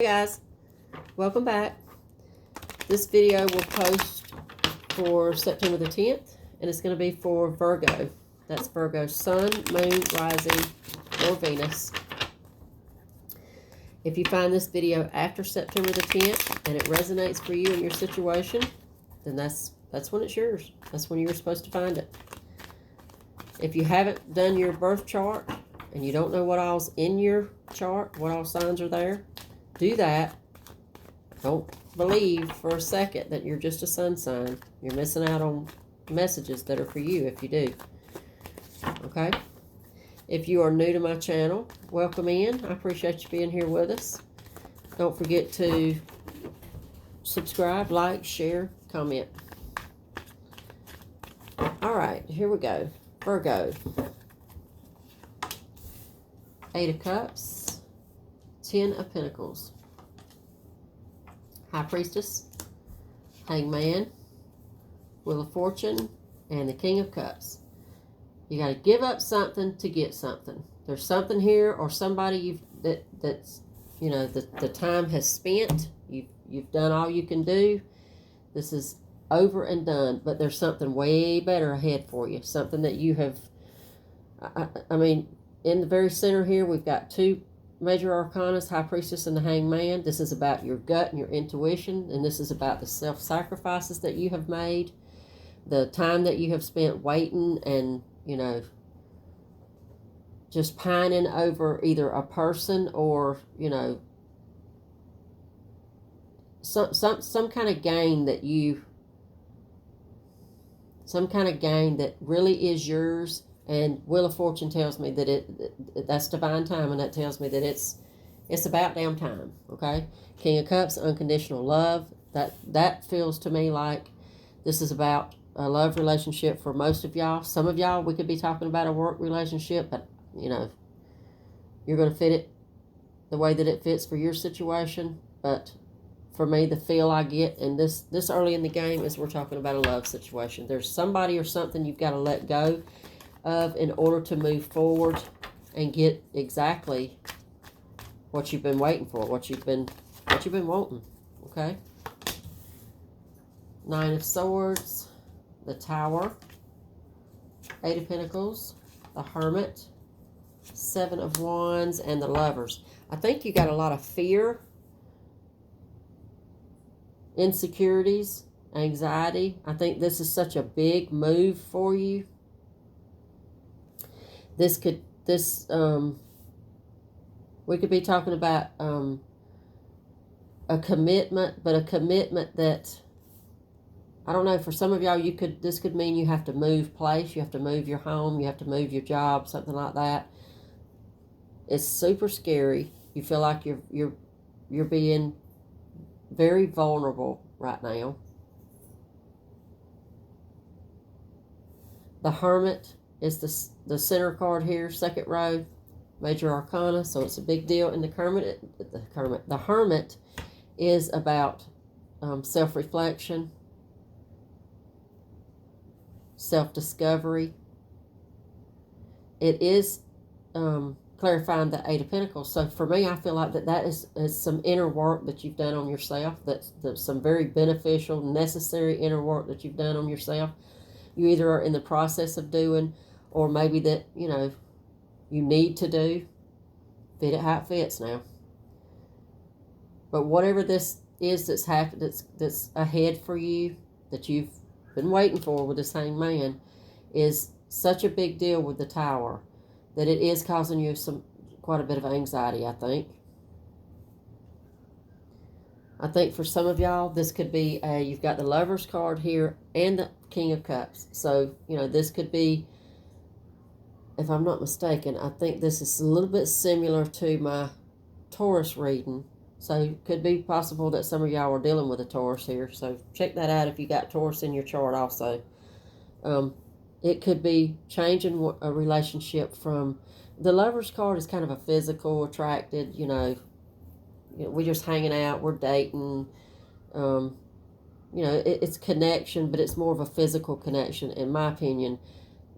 Hey guys, welcome back. This video will post for September the 10th, and it's going to be for Virgo. That's Virgo Sun, Moon, Rising, or Venus. If you find this video after September the 10th and it resonates for you and your situation, then that's when it's yours. That's when you were supposed to find it. If you haven't done your birth chart and you don't know what all's in your chart, what all signs are there, do that. Don't believe for a second that you're just a sun sign. You're missing out on messages that are for you if you do. Okay? If you are new to my channel, welcome in. I appreciate you being here with us. Don't forget to subscribe, like, share, comment. Alright, here we go. Virgo. 8 of Cups. 10 of Pentacles. High Priestess, Hangman, Wheel of Fortune, and the King of Cups. You got to give up something to get something. There's something here or somebody that's you know the time has spent. You've done all you can do. This is over and done, but there's something way better ahead for you. Something that you have I mean, in the very center here we've got two major arcanas, High Priestess and the Hangman. This is about your gut and your intuition, and this is about the self-sacrifices that you have made, the time that you have spent waiting and, you know, just pining over either a person or, you know, some kind of gain that really is yours. And Wheel of Fortune tells me that that's divine time, and that tells me that it's about damn time, okay? King of Cups, unconditional love. That feels to me like this is about a love relationship for most of y'all. Some of y'all, we could be talking about a work relationship, but, you know, you're going to fit it the way that it fits for your situation. But for me, the feel I get in this early in the game is we're talking about a love situation. There's somebody or something you've got to let go of in order to move forward and get exactly what you've been waiting for, what you've been wanting. Okay? 9 of Swords, the Tower, 8 of Pentacles, the Hermit, 7 of Wands, and the Lovers. I think you got a lot of fear, insecurities, anxiety. I think this is such a big move for you. We could be talking about a commitment, but a commitment that, I don't know, for some of y'all, this could mean you have to move place, you have to move your home, you have to move your job, something like that. It's super scary. You feel like you're being very vulnerable right now. The Hermit is the center card here, second row, major arcana, so it's a big deal. And the Hermit is about self-reflection, self-discovery. It is clarifying the 8 of Pentacles. So for me, I feel like that is some inner work that you've done on yourself. That's some very beneficial, necessary inner work that you've done on yourself. You either are in the process of doing, or maybe that, you know, you need to do. Fit it how it fits now. But whatever this is that's happened, that's ahead for you, that you've been waiting for with this Hangman, is such a big deal with the Tower that it is causing you quite a bit of anxiety, I think. I think for some of y'all, this could be you've got the Lover's card here and the King of Cups. So, you know, this could be, if I'm not mistaken, I think this is a little bit similar to my Taurus reading. So it could be possible that some of y'all are dealing with a Taurus here. So check that out if you got Taurus in your chart also. It could be changing a relationship from, the Lover's card is kind of a physical, attracted, you know, we're just hanging out, we're dating, you know, it's connection, but it's more of a physical connection, in my opinion,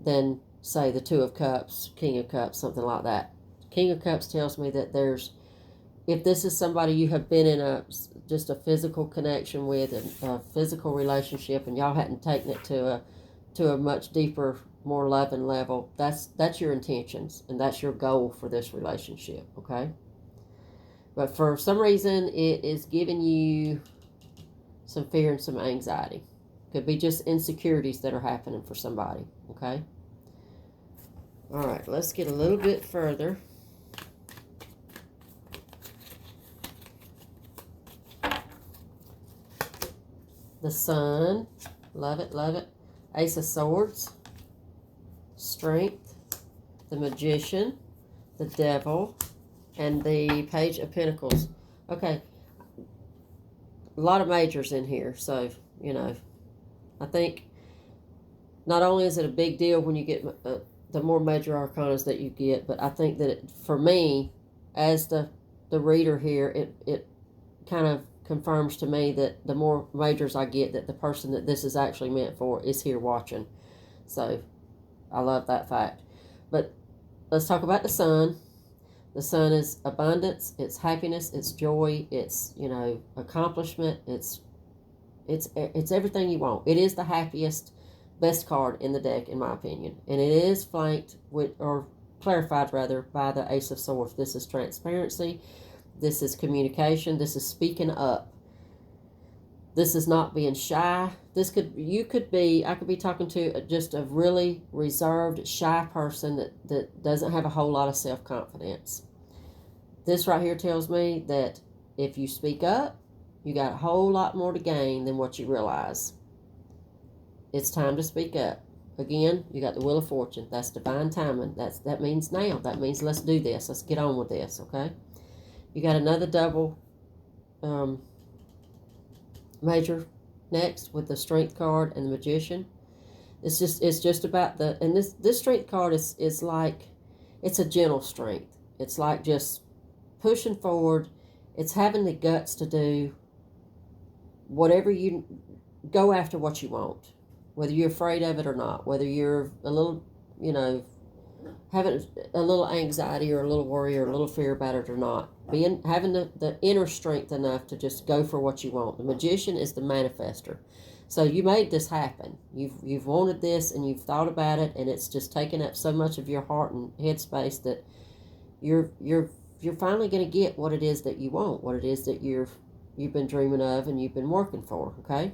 than, say, the 2 of Cups, King of Cups, something like that. King of Cups tells me that if this is somebody you have been in just a physical connection with, a physical relationship, and y'all hadn't taken it to a much deeper, more loving level, that's your intentions, and that's your goal for this relationship, okay? But for some reason, it is giving you some fear and some anxiety. Could be just insecurities that are happening for somebody, okay? All right, let's get a little bit further. The Sun, love it, love it. Ace of Swords, Strength, the Magician, the Devil, and the Page of Pentacles. Okay, a lot of majors in here, so, you know, I think not only is it a big deal when you get the more major arcanas that you get, but I think that for me, as the reader here, it kind of confirms to me that the more majors I get, that the person that this is actually meant for is here watching. So I love that fact. But let's talk about the Sun. The Sun is abundance, it's happiness, it's joy, it's, you know, accomplishment, it's everything you want. It is the happiest, best card in the deck, in my opinion. And it is flanked with, or clarified rather, by the Ace of Swords. This is transparency. This is communication. This is speaking up. This is not being shy. I could be talking to just a really reserved, shy person that doesn't have a whole lot of self-confidence. This right here tells me that if you speak up, you got a whole lot more to gain than what you realize. It's time to speak up. Again, you got the Wheel of Fortune. That's divine timing. That means now. That means let's do this. Let's get on with this, okay? You got another double major next with the Strength card and the Magician. It's just about and this Strength card is like, it's a gentle strength. It's like just pushing forward. It's having the guts to do whatever you go after, what you want, whether you're afraid of it or not, whether you're a little, you know, having a little anxiety or a little worry or a little fear about it or not. Having the inner strength enough to just go for what you want. The Magician is the manifester. So you made this happen. You've wanted this and you've thought about it, and it's just taken up so much of your heart and headspace that you're finally going to get what it is that you want, what it is that you've been dreaming of and you've been working for, okay?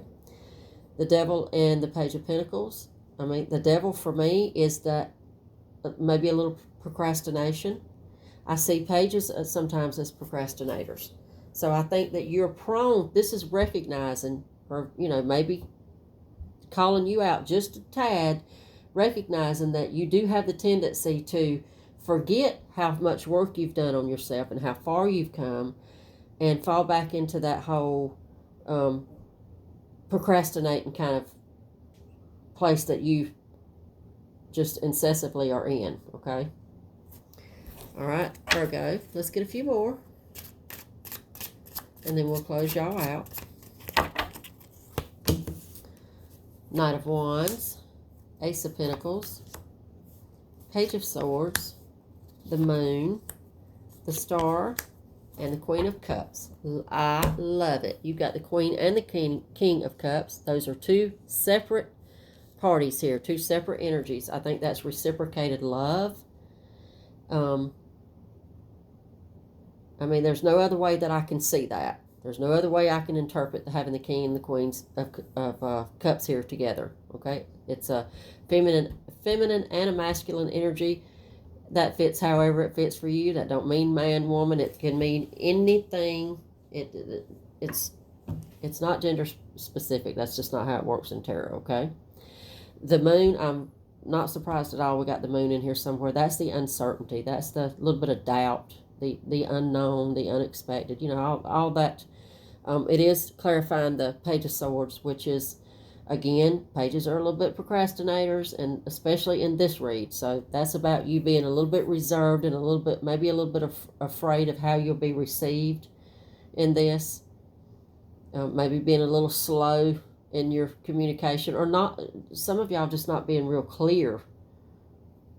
The Devil and the Page of Pentacles. I mean, the Devil for me is that maybe a little procrastination. I see pages sometimes as procrastinators. So I think that you're prone, this is recognizing, or, you know, maybe calling you out just a tad, recognizing that you do have the tendency to forget how much work you've done on yourself and how far you've come, and fall back into that whole procrastinating kind of place that you just incessantly are in, okay? All right, Virgo, let's get a few more, and then we'll close y'all out. Knight of Wands, Ace of Pentacles, Page of Swords, the Moon, the Star, and the Queen of Cups. I love it. You've got the Queen and the King of Cups. Those are two separate parties here, two separate energies. I think that's reciprocated love. I mean, there's no other way that I can see that. There's no other way I can interpret having the King and the Queens of Cups here together, okay? It's a feminine and a masculine energy. That fits however it fits for you. That don't mean man, woman. It can mean anything. It's not gender specific. That's just not how it works in tarot, okay? The Moon, I'm not surprised at all we got the Moon in here somewhere. That's the uncertainty. That's the little bit of doubt, the unknown, the unexpected, you know, all that. It is clarifying the Page of Swords, which is, again, pages are a little bit procrastinators, and especially in this read. So that's about you being a little bit reserved and a little bit, maybe a little bit afraid of how you'll be received in this. Maybe being a little slow in your communication, or not. Some of y'all just not being real clear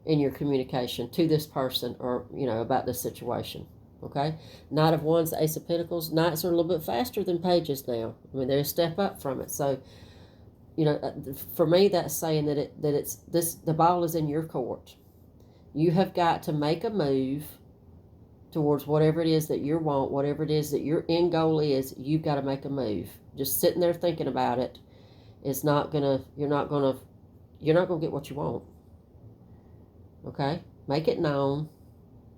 in your communication to this person, or, you know, about this situation. Okay, Knight of Wands, Ace of Pentacles. Knights are a little bit faster than pages now. I mean, they're a step up from it. So, you know, for me, that's saying the ball is in your court. You have got to make a move towards whatever it is that you want, whatever it is that your end goal is. You've got to make a move. Just sitting there thinking about it is not gonna. You're not gonna get what you want. Okay, make it known.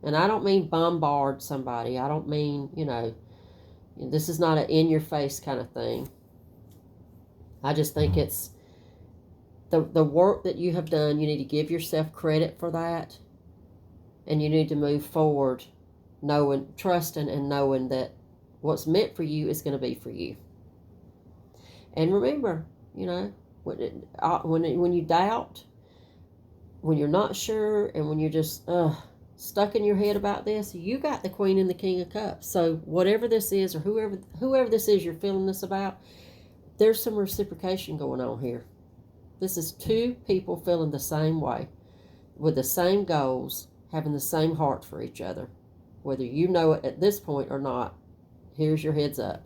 And I don't mean bombard somebody. I don't mean, this is not an in-your-face kind of thing. I just think it's the work that you have done. You need to give yourself credit for that. And you need to move forward trusting and knowing that what's meant for you is going to be for you. And remember, when you doubt, when you're not sure, and when you're just stuck in your head about this, you got the Queen and the King of Cups. So whatever this is, or whoever this is you're feeling this about, there's some reciprocation going on here. This is two people feeling the same way, with the same goals, having the same heart for each other. Whether you know it at this point or not, here's your heads up.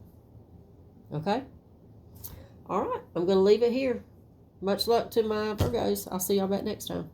Okay? All right, I'm going to leave it here. Much luck to my Virgos. I'll see y'all back next time.